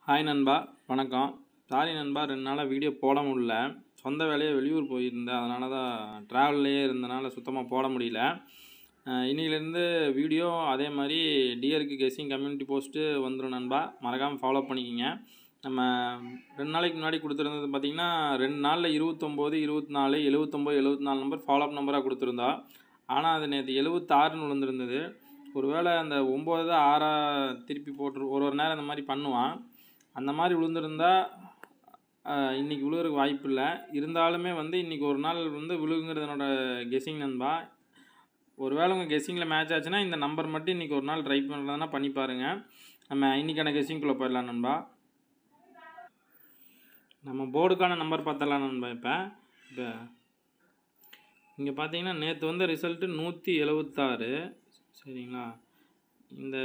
Hi நண்பா, வணக்கம். Sorry நண்பா, 2 நாளாக வீடியோ போட முடியல. சொந்த வேலையாக வெளியூர் போயிருந்தேன். அதனால தான் ட்ராவல்லையே இருந்தனால சுத்தமாக போட முடியல. இன்னிலேருந்து வீடியோ அதே மாதிரி டியருக்கு கெஸ்ஸிங் கம்யூனிட்டி போஸ்ட்டு வந்துடும் நண்பா. மறக்காமல் ஃபாலோ பண்ணிக்கிங்க. நம்ம 2 நாளைக்கு முன்னாடி கொடுத்துருந்தது பார்த்திங்கன்னா 2 நாளில் 29, 24, 79, 74 நம்பர் ஃபாலோஅப் நம்பராக கொடுத்துருந்தோம். ஆனால் அது நேற்று 76ன்னு விழுந்துருந்தது. ஒரு வேளை அந்த 9 தான் 6 திருப்பி போட்டு ஒரு நேரம் இந்த மாதிரி பண்ணுவான். அந்த மாதிரி விழுந்துருந்தா இன்றைக்கி விழுகிறதுக்கு வாய்ப்பு இல்லை. இருந்தாலுமே இன்றைக்கி ஒரு நாள் விழுங்குறது என்னோட கெஸ்ஸிங் நண்பா. ஒரு வேளை உங்கள் கெஸ்ஸிங்கில் மேட்ச் ஆச்சுன்னா இந்த நம்பர் மட்டும் இன்றைக்கி ஒரு நாள் ட்ரை பண்ணுறதுனா பண்ணி பாருங்கள். நம்ம இன்றைக்கான கெஸ்ஸிங்குள்ளே போயிடலாம் நண்பா. நம்ம போர்டுக்கான நம்பர் பார்த்தலாம் நண்பா. இப்போ இங்கே பார்த்தீங்கன்னா நேற்று ரிசல்ட்டு 176. சரிங்களா. இந்த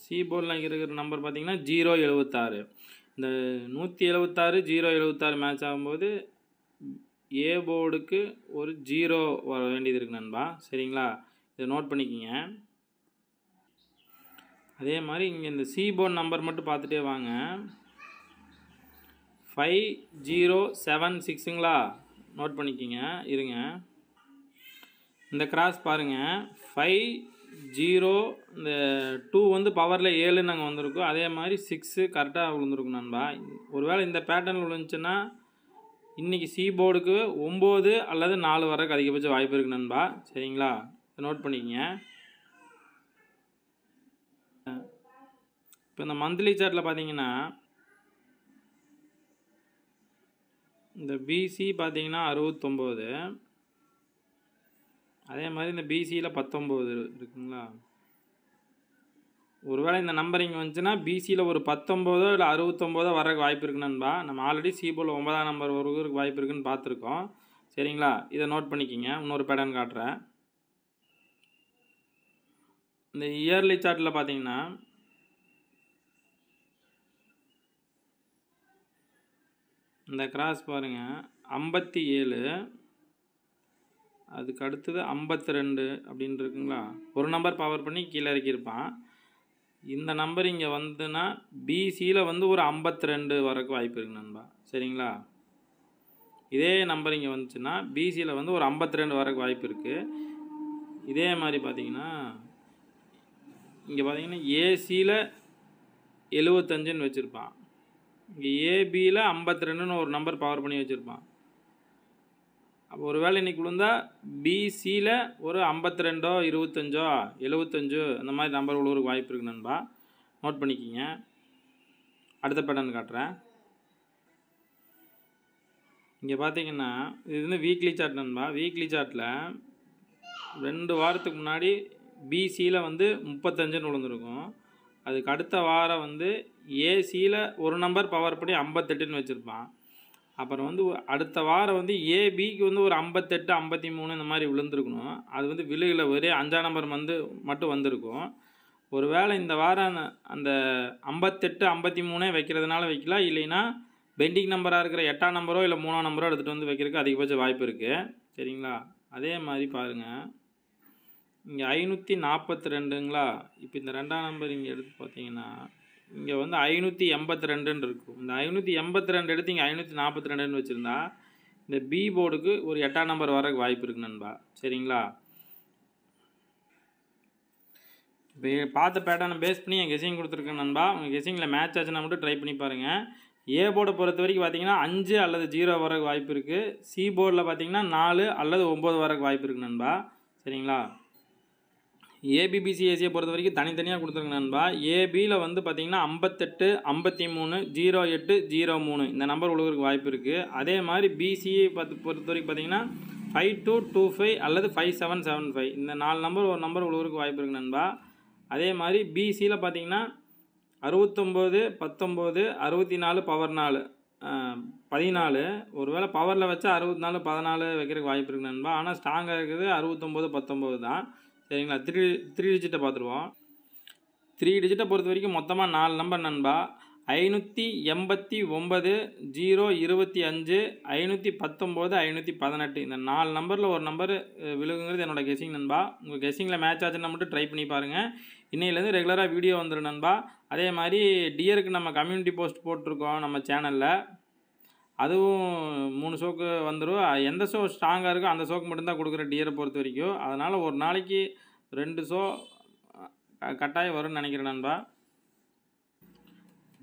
சி போர்டில் இருக்கிற நம்பர் பார்த்தீங்கன்னா 076. இந்த 176 076 மேட்ச் ஆகும்போது ஏ போர்டுக்கு ஒரு 0 வர வேண்டியது இருக்குது நண்பா. சரிங்களா, இதை நோட் பண்ணிக்கிங்க. அதே மாதிரி இங்கே இந்த சி போர்டு நம்பர் மட்டும் பார்த்துட்டே வாங்க. 5076ங்களா, நோட் பண்ணிக்கிங்க. இருங்க, இந்த கிராஸ் பாருங்கள். 50 இந்த 2 பவரில் 7 நாங்கள் வந்திருக்கோம். அதே மாதிரி 6 கரெக்டாக விழுந்துருக்கும் நண்பா. ஒருவேளை இந்த பேட்டர்னில் விழுந்துச்சுன்னா இன்றைக்கி சி போர்டுக்கு 9 அல்லது 4 வரக்கு அதிகபட்ச வாய்ப்பு இருக்குது நண்பா. சரிங்களா, நோட் பண்ணிக்கங்க. இப்போ இந்த மந்த்லி சார்ட்டில் பார்த்தீங்கன்னா இந்த பிசி பார்த்தீங்கன்னா 69. அதே மாதிரி இந்த பிசியில் 19 இருக்குங்களா. ஒருவேளை இந்த நம்பர் இங்கே வந்துச்சுன்னா பிசியில் ஒரு 19 இல்லை 69 வரக்கு வாய்ப்பு இருக்குது நண்பா. நம்ம ஆல்ரெடி சி போர்டில் 9ஆம் நம்பர் வருவதற்கு வாய்ப்பு இருக்குதுன்னு பார்த்துருக்கோம். சரிங்களா, இதை நோட் பண்ணிக்கிங்க. இன்னொரு பேட்டர்ன் காட்டுறேன். இந்த இயர்லி சார்ட்டில் பார்த்தீங்கன்னா இந்த கிராஸ் பாருங்கள். 57, அதுக்கு அடுத்தது 52 அப்படின்னு இருக்குங்களா. ஒரு நம்பர் பவர் பண்ணி கீழே இறக்கியிருப்பான். இந்த நம்பர் இங்கே வந்துன்னா பிசியில் ஒரு 52 வரக்கு வாய்ப்பு இருக்குது நண்பா. சரிங்களா, இதே நம்பர் இங்கே வந்துச்சுன்னா பிசியில் ஒரு 52 வரக்கு வாய்ப்பு இருக்குது. இதே மாதிரி பார்த்தீங்கன்னா இங்கே பார்த்தீங்கன்னா ஏசியில் 75ன்னு வச்சுருப்பான். இங்கே ஏபியில் 52ன்னு ஒரு நம்பர் பவர் பண்ணி வச்சுருப்பான். அப்போ ஒரு வேளை இன்றைக்கி விழுந்தால் பிசியில் ஒரு 52, 25, 75 அந்த மாதிரி நம்பர் விழுவதுக்கு வாய்ப்பு இருக்குது நண்பா. நோட் பண்ணிக்கிங்க. அடுத்த பேட்டர்ன் காட்டுறேன். இங்கே பார்த்தீங்கன்னா இது வீக்லி சார்ட் நண்பா. வீக்லி சார்ட்டில் 2 வாரத்துக்கு முன்னாடி பிசியில் 35ன்னு விழுந்துருக்கும். அதுக்கு அடுத்த வாரம் ஏசியில் ஒரு நம்பர் பவர் பண்ணி 58ன்னு வச்சுருப்பான். அப்புறம் அடுத்த வாரம் ஏபிக்கு ஒரு 58, 53 இந்த மாதிரி விழுந்துருக்கணும். அது விழுகலை, ஒரே 5ஆம் நம்பர் மட்டும் வந்திருக்கும். ஒரு வேளை இந்த வாரம் அந்த 58, 53 வைக்கிறதுனால வைக்கலாம். இல்லைன்னா பெண்டிங் நம்பராக இருக்கிற 8ஆம் நம்பரோ இல்லை 3ஆம் நம்பரோ எடுத்துகிட்டு வைக்கிறதுக்கு அதிகபட்ச வாய்ப்பு இருக்குது. சரிங்களா, அதே மாதிரி பாருங்கள். இங்கே 542ங்களா. இப்போ இந்த 2ஆம் நம்பர் இங்கே எடுத்து பார்த்தீங்கன்னா இங்கே 582 இருக்கும். இந்த 582 எடுத்து இங்கே 542ன்னு வச்சுருந்தா இந்த பி போர்டுக்கு ஒரு 8ஆம் நம்பர் வரக்கு வாய்ப்பு இருக்குது நண்பா. சரிங்களா, இப்போ பார்த்த பேட்டர்னை பேஸ் பண்ணி என் கெஸ்ஸிங் கொடுத்துருக்கேன் நண்பா. உங்கள் கெஸ்ஸிங்கில் மேட்ச் ஆச்சுன்னா மட்டும் ட்ரை பண்ணி பாருங்கள். ஏ போர்டை பொறுத்த வரைக்கும் பார்த்தீங்கன்னா 5 அல்லது 0 வரக்கு வாய்ப்பு இருக்குது. சி போர்டில் பார்த்தீங்கன்னா 4 அல்லது 9 வரக்கு வாய்ப்பு இருக்குது நண்பா. சரிங்களா, ஏபிபிசிஏசியை பொறுத்த வரைக்கும் தனித்தனியாக கொடுத்துருங்க நண்பா. ஏபியில் பார்த்தீங்கன்னா 58, 53, 08, 03 இந்த நம்பர் விழுவதற்கு வாய்ப்பு இருக்குது. அதே மாதிரி பிசிஏ பொறுத்த வரைக்கும் பார்த்தீங்கன்னா 5225 அல்லது 5775 இந்த 4 நம்பர் ஒரு நம்பர் விழுவதற்கு வாய்ப்பு இருக்குது நண்பா. அதே மாதிரி பிசியில் பார்த்தீங்கன்னா 69, 19, 64 பவர் 4, 14. ஒரு வேளை பவரில் வச்சா 64, 14 வைக்கிறதுக்கு வாய்ப்பு இருக்குது நண்பா. ஆனால் ஸ்ட்ராங்காக இருக்குது 69, 19 தான். சரிங்களா, 3 டிஜிட்டை பார்த்துருவோம். 3 டிஜிட்டை பொறுத்த வரைக்கும் மொத்தமாக 4 நம்பர் நண்பா. 589 025 519 518 இந்த 4 நம்பரில் ஒரு நம்பர் விழுகுங்கிறது என்னோடய கெஸ்ஸிங் நண்பா. உங்கள் கெஸ்ஸிங்கில் மேட்ச் ஆச்சுன்னா மட்டும் ட்ரை பண்ணி பாருங்கள். இன்னையிலேருந்து ரெகுலராக வீடியோ வந்துடும் நண்பா. அதே மாதிரி டியருக்கு நம்ம கம்யூனிட்டி போஸ்ட் போட்டிருக்கோம் நம்ம சேனலில். அதுவும் 3 ஷோக்கு வந்துடும். எந்த ஷோ ஸ்ட்ராங்காக இருக்கோ அந்த ஷோக்கு மட்டும்தான் கொடுக்குற டியரை பொறுத்த வரைக்கும். அதனால் ஒரு நாளைக்கு 2 ஷோ கட்டாயம் வரும்னு நினைக்கிறேன் நண்பா.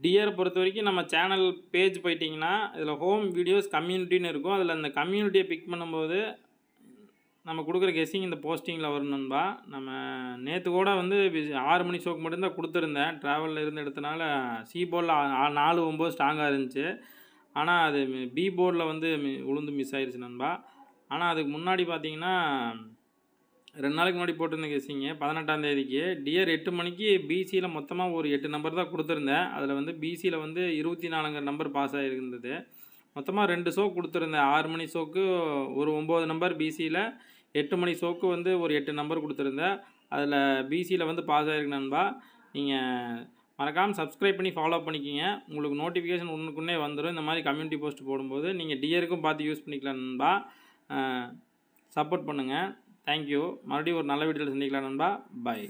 டியரை பொறுத்த வரைக்கும் நம்ம சேனல் பேஜ் போயிட்டிங்கன்னா இதில் ஹோம் வீடியோஸ் கம்யூனிட்டின்னு இருக்கும். அதில் அந்த கம்யூனிட்டியை பிக் பண்ணும்போது நம்ம கொடுக்குற கெஸ்ஸிங் இந்த போஸ்டிங்கில் வரும் நண்பா. நம்ம நேற்று கூட வந்து 6 மணி ஷோக்கு மட்டும்தான் கொடுத்துருந்தேன். ட்ராவலில் இருந்து எடுத்தனால சி போர்டில் 4-9 ஸ்ட்ராங்காக இருந்துச்சு. ஆனால் அது பி போர்டில் வந்து உளுந்து மிஸ் ஆயிடுச்சு நண்பா. ஆனால் அதுக்கு முன்னாடி பார்த்தீங்கன்னா 2 நாளைக்கு முன்னாடி போட்டிருந்த கெஸ்ஸிங்க 18ஆம் தேதிக்கு டியர் 8 மணிக்கு பிசியில் மொத்தமாக ஒரு 8 நம்பர் தான் கொடுத்துருந்தேன். அதில் வந்து பிசியில் வந்து 24 நம்பர் பாஸ் ஆகிருந்தது. மொத்தமாக 2 ஷோ கொடுத்துருந்தேன். 6 மணி ஷோக்கு ஒரு 9 நம்பர் பிசியில், 8 மணி ஷோக்கு வந்து ஒரு 8 நம்பர் கொடுத்துருந்தேன். அதில் பிசியில் வந்து பாஸ் ஆகிருக்கு நண்பா. நீங்கள் மறக்காமல் சப்ஸ்கிரைப் பண்ணி ஃபாலோ பண்ணிக்கிங்க. உங்களுக்கு நோட்டிஃபிகேஷன் ஒன்றுக்குன்னே வந்துடும். இந்த மாதிரி கம்யூனிட்டி போஸ்ட் போடும்போது நீங்கள் டியருக்கும் பார்த்து யூஸ் பண்ணிக்கலாம் நண்பா. சப்போர்ட் பண்ணுங்கள். தேங்க்யூ. மறுபடியும் ஒரு நல்ல வீடியோவில் சந்திக்கலாம் நண்பா. பாய்.